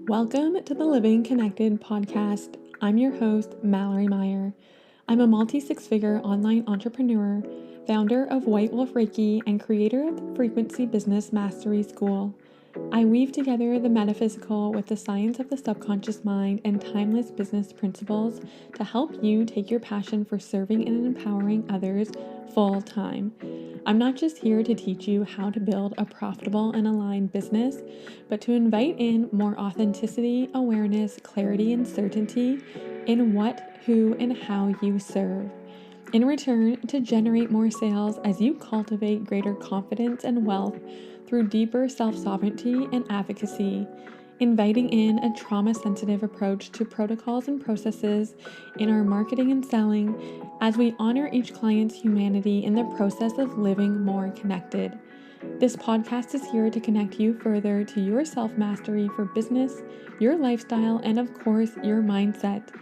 Welcome to the Living Connected podcast. I'm your host, Mallory Meyer. I'm a multi-six-figure online entrepreneur, founder of White Wolf Reiki, and creator of the Frequency Business Mastery School. I weave together the metaphysical with the science of the subconscious mind and timeless business principles to help you take your passion for serving and empowering others full time. I'm not just here to teach you how to build a profitable and aligned business, but to invite in more authenticity, awareness, clarity, and certainty in what, who, and how you serve. In return, to generate more sales as you cultivate greater confidence and wealth through deeper self-sovereignty and advocacy, inviting in a trauma-sensitive approach to protocols and processes in our marketing and selling as we honor each client's humanity in the process of living more connected. This podcast is here to connect you further to your self-mastery for business, your lifestyle, and of course, your mindset.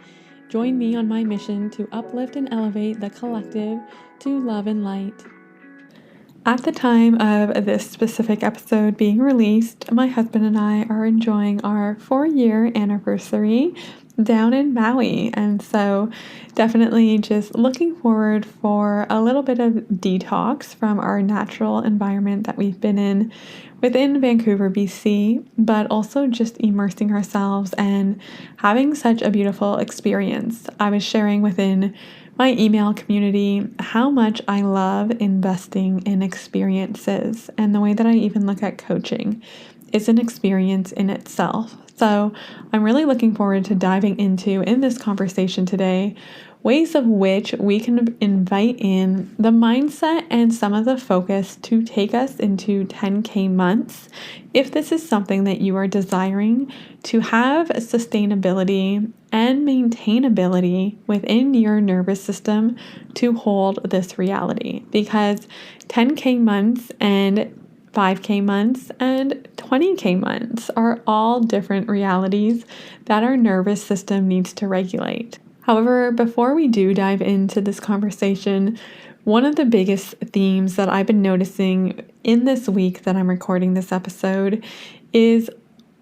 Join me on my mission to uplift and elevate the collective to love and light. At the time of this specific episode being released, my husband and I are enjoying our 4-year anniversary down in Maui. And so definitely just looking forward for a little bit of detox from our natural environment that we've been in within Vancouver, BC, but also just immersing ourselves and having such a beautiful experience. I was sharing within my email community how much I love investing in experiences, and the way that I even look at coaching is an experience in itself. So I'm really looking forward to diving into, in this conversation today, ways of which we can invite in the mindset and some of the focus to take us into 10K months, if this is something that you are desiring to have sustainability and maintainability within your nervous system to hold this reality. Because 10K months and 5K months and 20K months are all different realities that our nervous system needs to regulate. However, before we do dive into this conversation, one of the biggest themes that I've been noticing in this week that I'm recording this episode is,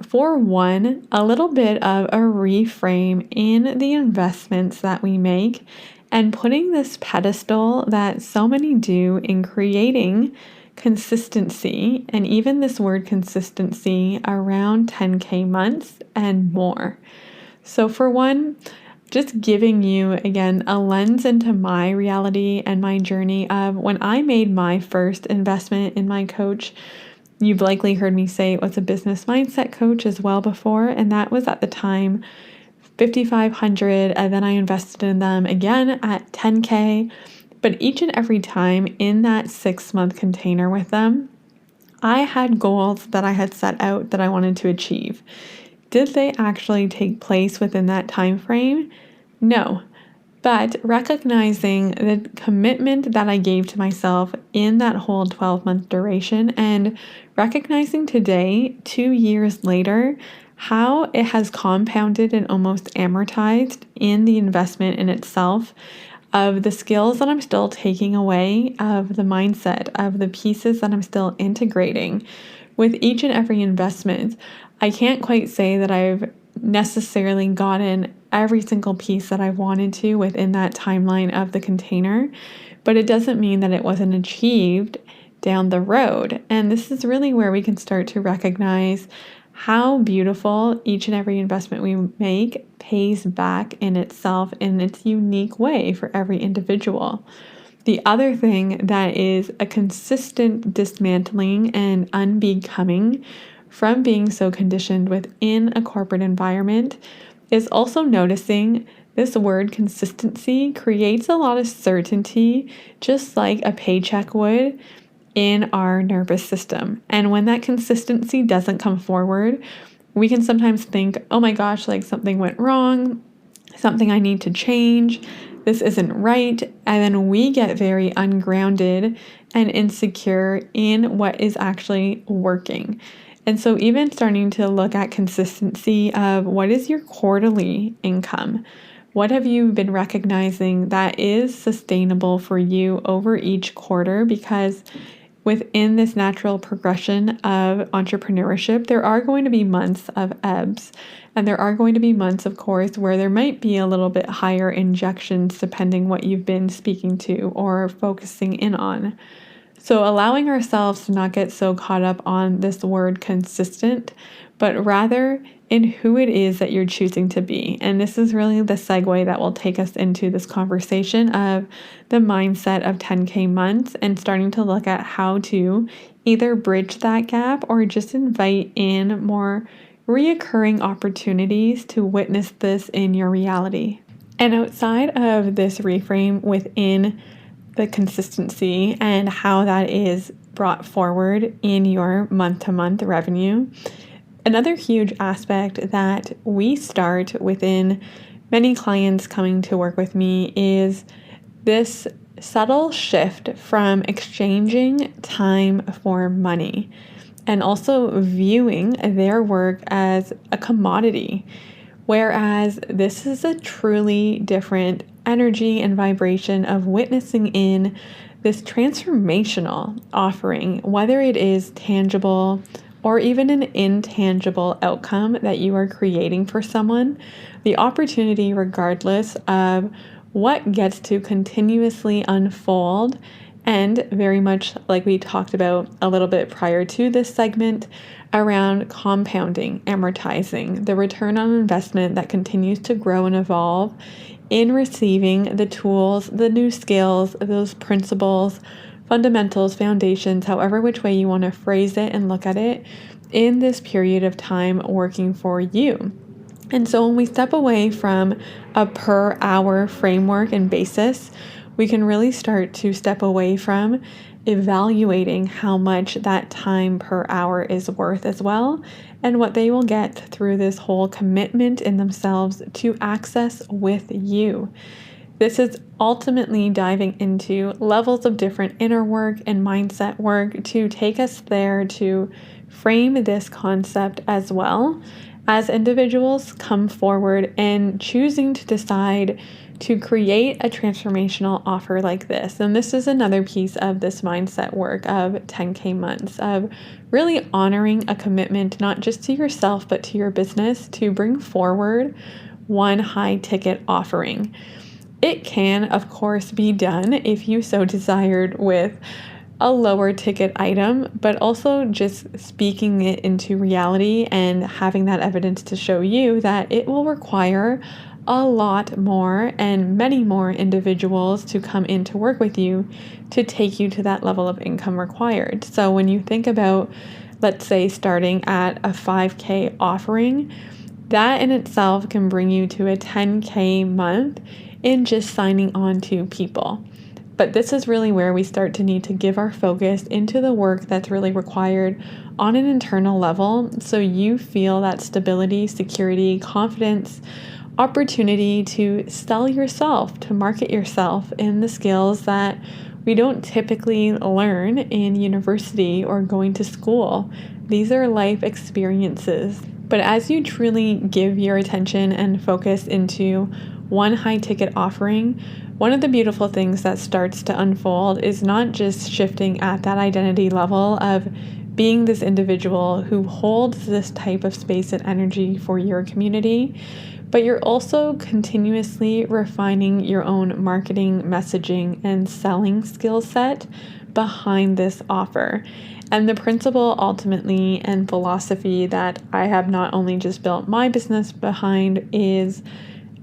for one, a little bit of a reframe in the investments that we make and putting this pedestal that so many do in creating consistency, and even this word consistency, around 10K months and more. So for one, just giving you, again, a lens into my reality and my journey of when I made my first investment in my coach. You've likely heard me say it was a business mindset coach as well before, and that was at the time $5,500, and then I invested in them again at 10K. But each and every time in that 6-month container with them, I had goals that I had set out that I wanted to achieve. Did they actually take place within that time frame? No. But recognizing the commitment that I gave to myself in that whole 12-month duration, and recognizing today, 2 years later, how it has compounded and almost amortized in the investment in itself, of the skills that I'm still taking away, of the mindset, of the pieces that I'm still integrating with each and every investment. I can't quite say that I've necessarily gotten every single piece that I wanted to within that timeline of the container, but it doesn't mean that it wasn't achieved down the road. And this is really where we can start to recognize how beautiful each and every investment we make pays back in itself in its unique way for every individual. The other thing that is a consistent dismantling and unbecoming from being so conditioned within a corporate environment is also noticing this word consistency creates a lot of certainty, just like a paycheck would, in our nervous system. And when that consistency doesn't come forward, we can sometimes think, oh my gosh, like something went wrong, something I need to change, this isn't right. And then we get very ungrounded and insecure in what is actually working. And so even starting to look at consistency of what is your quarterly income? What have you been recognizing that is sustainable for you over each quarter? Because within this natural progression of entrepreneurship, there are going to be months of ebbs, and there are going to be months, of course, where there might be a little bit higher injections depending what you've been speaking to or focusing in on. So allowing ourselves to not get so caught up on this word consistent, but rather in who it is that you're choosing to be. And this is really the segue that will take us into this conversation of the mindset of 10K months and starting to look at how to either bridge that gap or just invite in more reoccurring opportunities to witness this in your reality. And outside of this reframe within the consistency and how that is brought forward in your month-to-month revenue, another huge aspect that we start within many clients coming to work with me is this subtle shift from exchanging time for money and also viewing their work as a commodity. Whereas this is a truly different energy and vibration of witnessing in this transformational offering, whether it is tangible or even an intangible outcome that you are creating for someone, the opportunity, regardless of what gets to continuously unfold, and very much like we talked about a little bit prior to this segment around compounding, amortizing, the return on investment that continues to grow and evolve in receiving the tools, the new skills, those principles, fundamentals, foundations, however which way you want to phrase it and look at it in this period of time working for you. And so when we step away from a per hour framework and basis, we can really start to step away from evaluating how much that time per hour is worth as well, and what they will get through this whole commitment in themselves to access with you. This is ultimately diving into levels of different inner work and mindset work to take us there to frame this concept as well as individuals come forward and choosing to decide to create a transformational offer like this. And this is another piece of this mindset work of 10K months, of really honoring a commitment, not just to yourself, but to your business to bring forward one high ticket offering. It can, of course, be done if you so desired with a lower ticket item, but also just speaking it into reality and having that evidence to show you that it will require a lot more and many more individuals to come in to work with you to take you to that level of income required. So when you think about, let's say, starting at a 5K offering, that in itself can bring you to a 10K month in just signing on to people. But this is really where we start to need to give our focus into the work that's really required on an internal level, so you feel that stability, security, confidence, opportunity to sell yourself, to market yourself in the skills that we don't typically learn in university or going to school. These are life experiences. But as you truly give your attention and focus into one high ticket offering, one of the beautiful things that starts to unfold is not just shifting at that identity level of being this individual who holds this type of space and energy for your community, but you're also continuously refining your own marketing, messaging, and selling skill set behind this offer. And the principle ultimately and philosophy that I have not only just built my business behind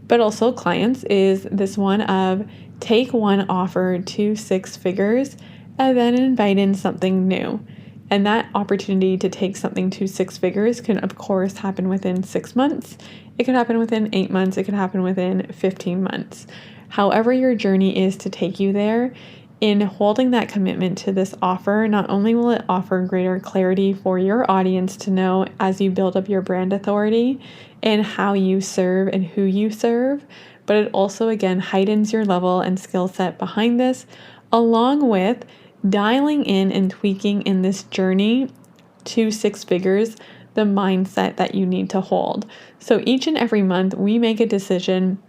but also clients, is this one of take one offer to 6 figures and then invite in something new. And that opportunity to take something to 6 figures can, of course, happen within 6 months. It could happen within 8 months. It could happen within 15 months. However your journey is to take you there, in holding that commitment to this offer, not only will it offer greater clarity for your audience to know as you build up your brand authority and how you serve and who you serve, but it also, again, heightens your level and skill set behind this, along with dialing in and tweaking in this journey to 6 figures, the mindset that you need to hold. So each and every month, we make a decision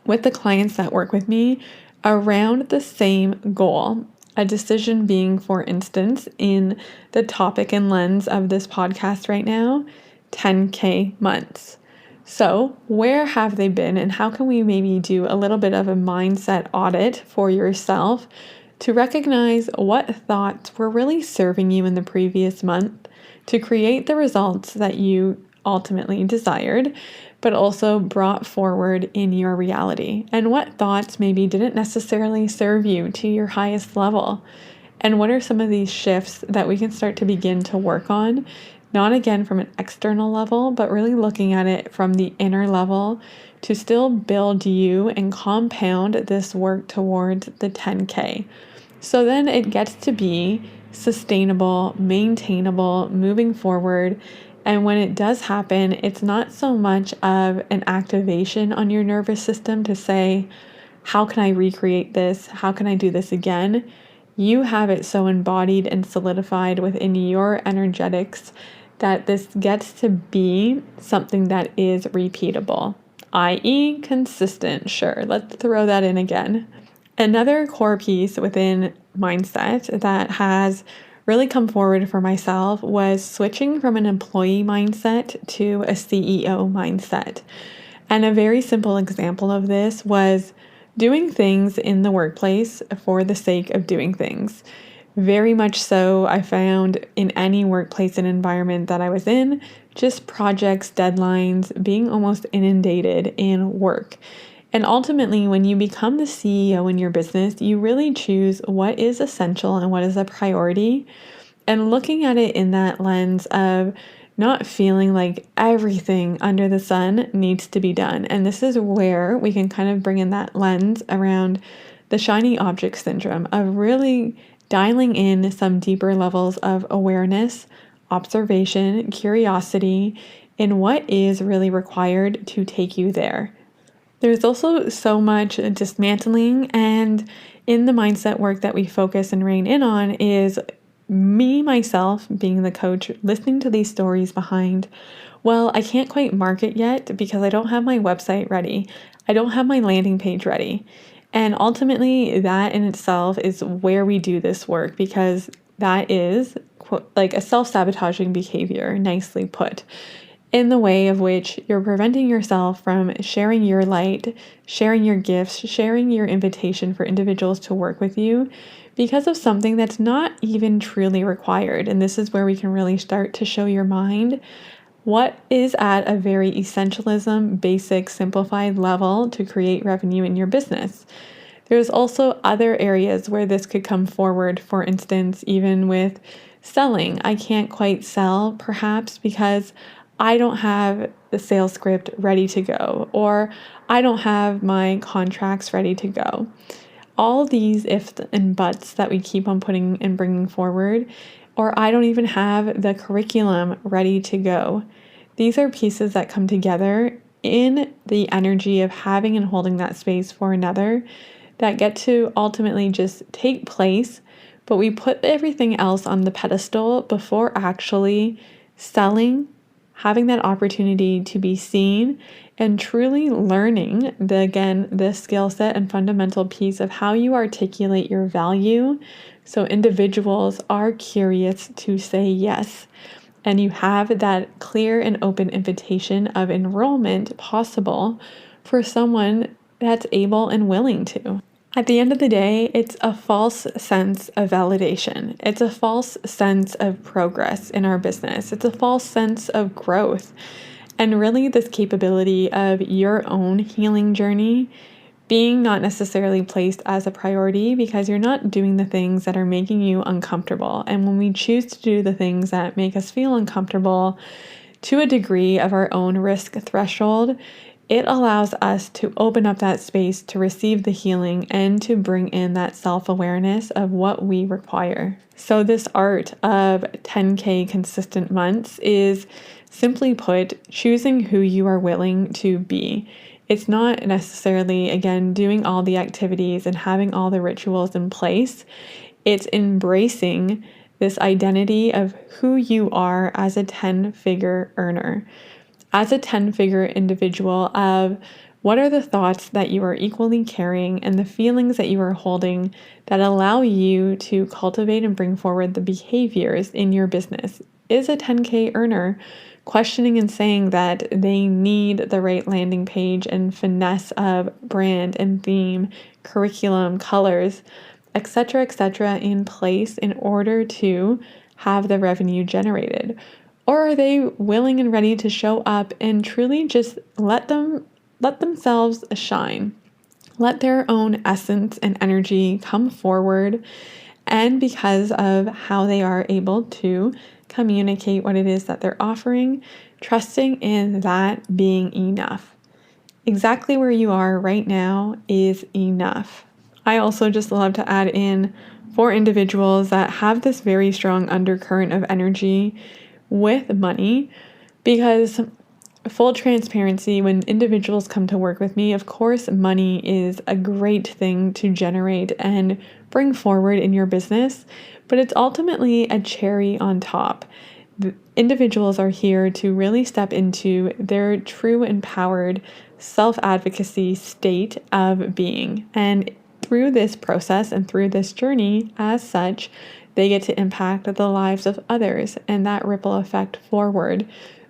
with the clients that work with me around the same goal. A decision being, for instance, in the topic and lens of this podcast right now, 10K months. So where have they been, and how can we maybe do a little bit of a mindset audit for yourself to recognize what thoughts were really serving you in the previous month to create the results that you ultimately desired, but also brought forward in your reality, and what thoughts maybe didn't necessarily serve you to your highest level. And what are some of these shifts that we can start to begin to work on, not again from an external level, but really looking at it from the inner level to still build you and compound this work towards the 10K. So then it gets to be sustainable, maintainable, moving forward. And when it does happen, it's not so much of an activation on your nervous system to say, how can I recreate this? How can I do this again? You have it so embodied and solidified within your energetics that this gets to be something that is repeatable, i.e. consistent. Sure, let's throw that in again. Another core piece within mindset that has really come forward for myself was switching from an employee mindset to a CEO mindset. And a very simple example of this was doing things in the workplace for the sake of doing things. Very much so, I found in any workplace and environment that I was in, just projects, deadlines, being almost inundated in work. And ultimately, when you become the CEO in your business, you really choose what is essential and what is a priority. And looking at it in that lens of not feeling like everything under the sun needs to be done. And this is where we can kind of bring in that lens around the shiny object syndrome of really dialing in some deeper levels of awareness, observation, curiosity in what is really required to take you there. There's also so much dismantling, and in the mindset work that we focus and rein in on is me, myself, being the coach, listening to these stories behind, well, I can't quite market yet because I don't have my website ready. I don't have my landing page ready. And ultimately, that in itself is where we do this work, because that is like a self-sabotaging behavior, nicely put, in the way of which you're preventing yourself from sharing your light, sharing your gifts, sharing your invitation for individuals to work with you because of something that's not even truly required. And this is where we can really start to show your mind what is at a very essentialism, basic, simplified level to create revenue in your business. There's also other areas where this could come forward. For instance, even with selling, I can't quite sell perhaps because I don't have the sales script ready to go, or I don't have my contracts ready to go. All these ifs and buts that we keep on putting and bringing forward, or I don't even have the curriculum ready to go. These are pieces that come together in the energy of having and holding that space for another that get to ultimately just take place, but we put everything else on the pedestal before actually selling, having that opportunity to be seen, and truly learning the skill set and fundamental piece of how you articulate your value so individuals are curious to say yes. And you have that clear and open invitation of enrollment possible for someone that's able and willing to. At the end of the day, it's a false sense of validation. It's a false sense of progress in our business. It's a false sense of growth. And really this capability of your own healing journey being not necessarily placed as a priority because you're not doing the things that are making you uncomfortable. And when we choose to do the things that make us feel uncomfortable to a degree of our own risk threshold, it allows us to open up that space to receive the healing and to bring in that self-awareness of what we require. So this art of 10K consistent months is, simply put, choosing who you are willing to be. It's not necessarily, again, doing all the activities and having all the rituals in place. It's embracing this identity of who you are as a 10-figure earner. As a 10-figure individual of What are the thoughts that you are equally carrying and the feelings that you are holding that allow you to cultivate and bring forward the behaviors in your business? Is a 10K earner questioning and saying that they need the right landing page and finesse of brand and theme, curriculum, colors, etc., in place in order to have the revenue generated? Or are they willing and ready to show up and truly just let themselves shine? Let their own essence and energy come forward, and because of how they are able to communicate what it is that they're offering, trusting in that being enough. Exactly where you are right now is enough. I also just love to add in for individuals that have this very strong undercurrent of energy with money, because full transparency, when individuals come to work with me, of course, money is a great thing to generate and bring forward in your business, but it's ultimately a cherry on top. The individuals are here to really step into their true empowered self-advocacy state of being. And through this process and through this journey, as such, they get to impact the lives of others and that ripple effect forward,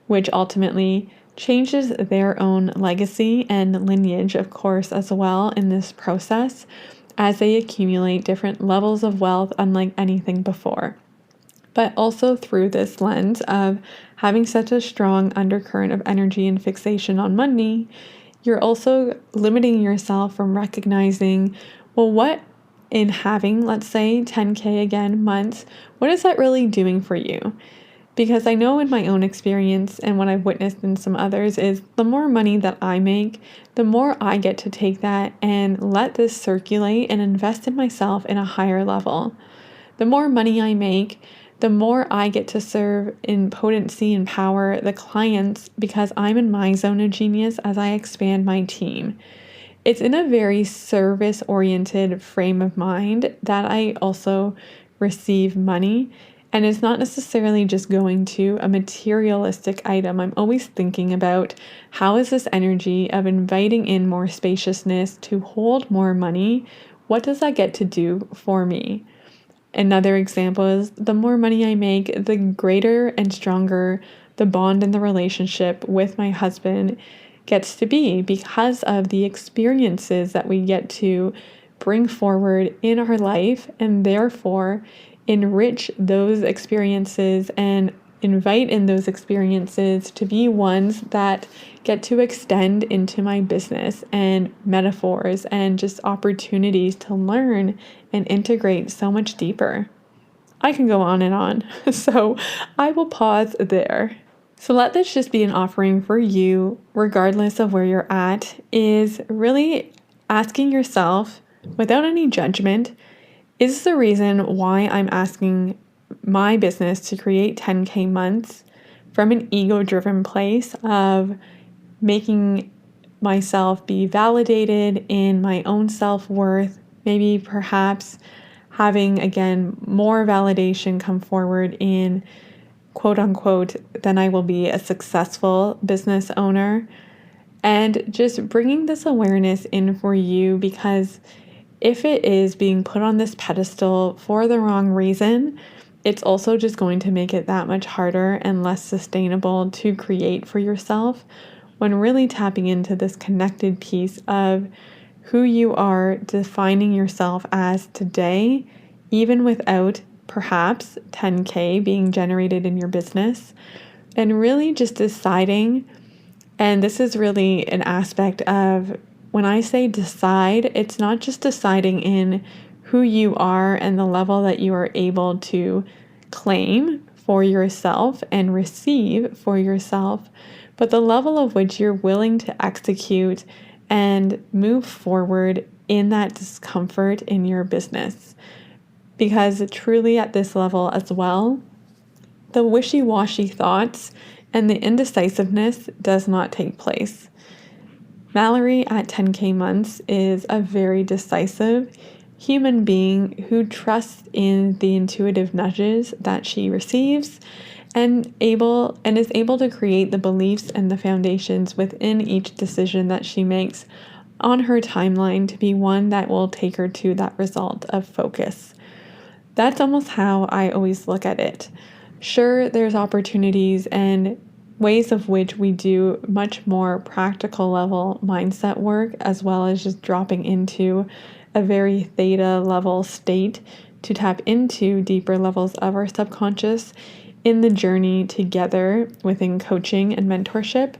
which ultimately changes their own legacy and lineage, of course, as well in this process as they accumulate different levels of wealth unlike anything before. But also through this lens of having such a strong undercurrent of energy and fixation on money, you're also limiting yourself from recognizing, well, what in having, let's say, 10K again months, what is that really doing for you? Because I know in my own experience and what I've witnessed in some others is the more money that I make, the more I get to take that and let this circulate and invest in myself in a higher level. The more money I make, the more I get to serve in potency and power the clients, because I'm in my zone of genius as I expand my team. It's in a very service-oriented frame of mind that I also receive money. And it's not necessarily just going to a materialistic item. I'm always thinking about how is this energy of inviting in more spaciousness to hold more money? What does that get to do for me? Another example is the more money I make, the greater and stronger the bond in the relationship with my husband gets to be, because of the experiences that we get to bring forward in our life, and therefore enrich those experiences and invite in those experiences to be ones that get to extend into my business and metaphors and just opportunities to learn and integrate so much deeper. I can go on and on, so I will pause there. So let this just be an offering for you, regardless of where you're at, is really asking yourself without any judgment, is the reason why I'm asking my business to create 10K months from an ego-driven place of making myself be validated in my own self-worth, maybe perhaps having, again, more validation come forward in quote unquote, then I will be a successful business owner, and just bringing this awareness in for you, because if it is being put on this pedestal for the wrong reason, it's also just going to make it that much harder and less sustainable to create for yourself, when really tapping into this connected piece of who you are defining yourself as today, even without perhaps 10K being generated in your business, and really just deciding. And this is really an aspect of, when I say decide, it's not just deciding in who you are and the level that you are able to claim for yourself and receive for yourself, but the level of which you're willing to execute and move forward in that discomfort in your business. Because truly at this level as well, the wishy-washy thoughts and the indecisiveness does not take place. Mallory at 10K months is a very decisive human being who trusts in the intuitive nudges that she receives and is able to create the beliefs and the foundations within each decision that she makes on her timeline to be one that will take her to that result of focus. That's almost how I always look at it. Sure, there's opportunities and ways of which we do much more practical level mindset work, as well as just dropping into a very theta level state to tap into deeper levels of our subconscious in the journey together within coaching and mentorship.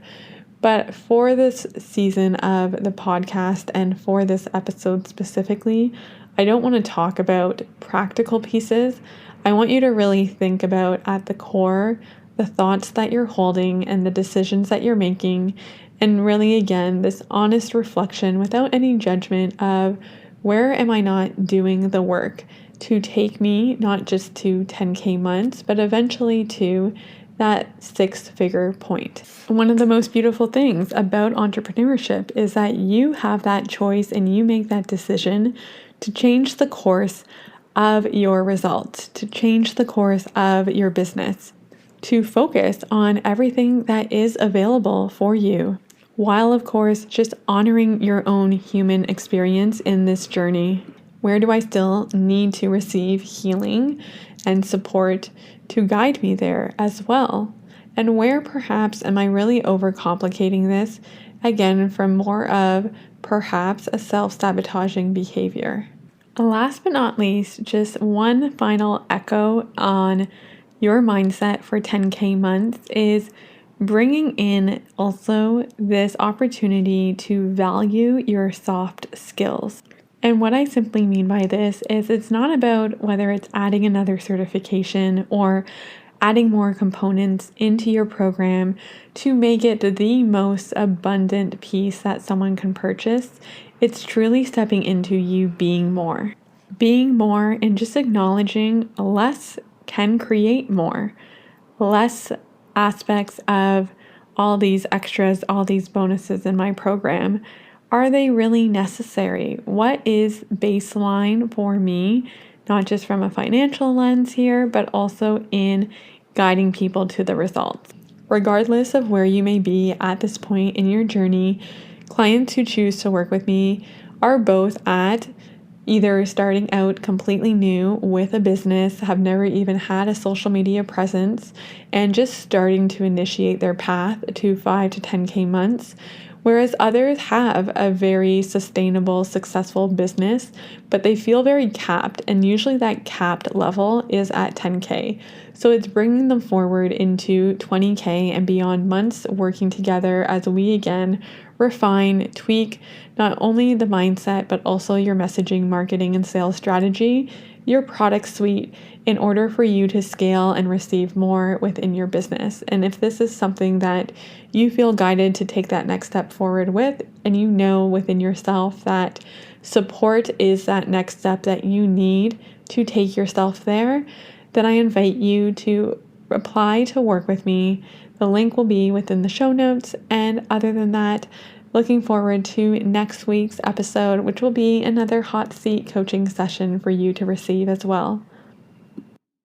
But for this season of the podcast and for this episode specifically, I don't want to talk about practical pieces. I want you to really think about at the core the thoughts that you're holding and the decisions that you're making. And really, again, this honest reflection without any judgment of where am I not doing the work to take me not just to 10K months, but eventually to that 6-figure point. One of the most beautiful things about entrepreneurship is that you have that choice and you make that decision to change the course of your results, to change the course of your business, to focus on everything that is available for you, while of course just honoring your own human experience in this journey. Where do I still need to receive healing and support to guide me there as well? And where perhaps am I really overcomplicating this, again, from more of perhaps a self-sabotaging behavior? Last but not least, just one final echo on your mindset for 10K months is bringing in also this opportunity to value your soft skills. And what I simply mean by this is it's not about whether it's adding another certification or adding more components into your program to make it the most abundant piece that someone can purchase. It's truly stepping into you being more. Being more and just acknowledging less can create more. Less aspects of all these extras, all these bonuses in my program. Are they really necessary? What is baseline for me, not just from a financial lens here, but also in guiding people to the results? Regardless of where you may be at this point in your journey, clients who choose to work with me are both at either starting out completely new with a business, have never even had a social media presence, and just starting to initiate their path to 5 to 10K months. Whereas others have a very sustainable, successful business, but they feel very capped, and usually that capped level is at 10K. So it's bringing them forward into 20K and beyond months working together as we again refine, tweak not only the mindset, but also your messaging, marketing, and sales strategy, your product suite, in order for you to scale and receive more within your business. And if this is something that you feel guided to take that next step forward with, and you know within yourself that support is that next step that you need to take yourself there, then I invite you to apply to work with me. The link will be within the show notes. And other than that, looking forward to next week's episode, which will be another hot seat coaching session for you to receive as well.